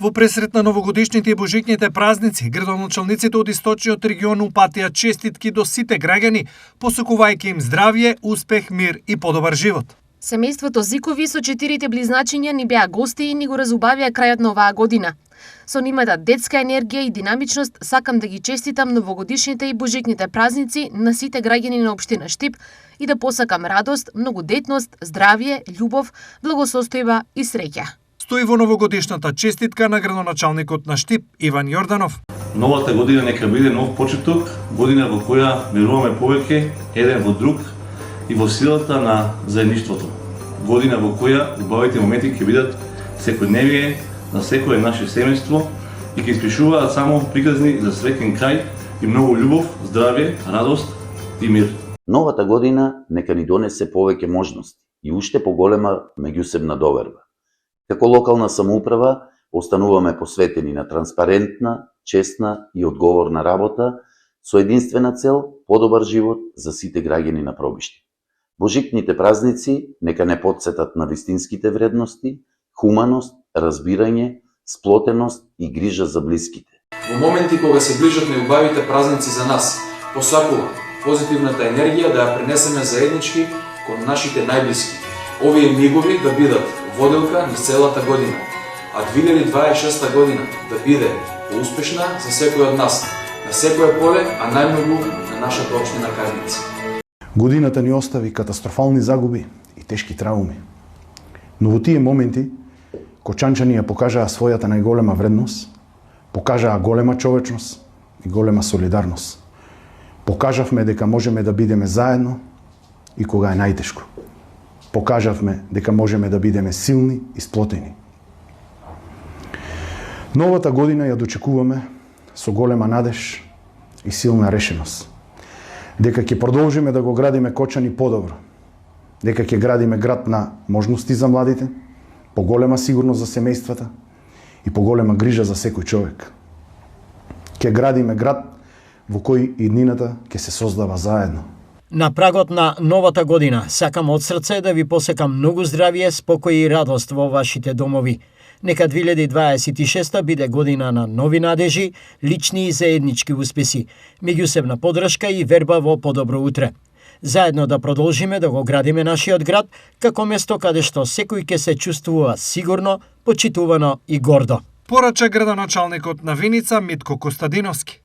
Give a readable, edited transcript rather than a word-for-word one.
Во пресрет на новогодишните и божичните празници, градоначалниците од источниот регион упатија честитки до сите граѓани, посакувајќи им здравје, успех, мир и подобар живот. Семејството Зикови со 4 близначиња ни беа гости и ни го разубавија крајот на оваа година. Со нивната детска енергија и динамичност сакам да ги честитам новогодишните и божичните празници на сите граѓани на општина Штип и да посакам радост, многодетност, здравје, љубов, благосостојба и среќа. Стои во новогодишната честитка на градоначалникот на Штип Иван Јорданов. Новата година нека биде нов почеток, година во која веруваме повеќе еден во друг и во силата на заедништвото. Година во која убавите моменти ќе бидат секојдневие на секое наше семејство и ќе испишуваат само приказни за среќен крај и многу љубов, здравје, радост и мир. Новата година нека ни донесе повеќе можности и уште поголема меѓусебна доверба. Како локална самоуправа остануваме посветени на транспарентна, честна и одговорна работа со единствена цел подобар живот за сите граѓани на Пробишти. Божичните празници нека не потсетат на вистинските вредности, хуманост, разбирање, сплотеност и грижа за блиските. Во моменти кога се ближат најубавите празници за нас, посакувам позитивната енергија да ја пренесеме заеднички кон нашите најблиски. Овие мигови да бидат воделка низ целата година, а 2026 година да биде успешна за секој од нас, на секое поле, а најмногу на нашата општина Кајница. Годината ни остави катастрофални загуби и тешки трауми. Но во тие моменти, кочанчани ја покажаа својата најголема вредност, покажаа голема човечност и голема солидарност. Покажавме дека можеме да бидеме заедно и кога е најтешко. Покажавме дека можеме да бидеме силни и сплотени. Новата година ја дочекуваме со голема надеж и силна решеност. Дека ќе продолжиме да го градиме Кочани подобро. Дека ќе градиме град на можности за младите, поголема сигурност за семејствата и поголема грижа за секој човек. Ќе градиме град во кој иднината ќе се создава заедно. На прагот на новата година сакам од срце да ви посекам многу здравје, спокој и радост во вашите домови. Нека 2026 биде година на нови надежи, лични и заеднички успеси, меѓусебна подршка и верба во подобро утре. Заедно да продолжиме да го градиме нашиот град како место каде што секој ќе се чувствува сигурно, почитувано и гордо. Порача градоначалникот на Виница Митко Костадиновски.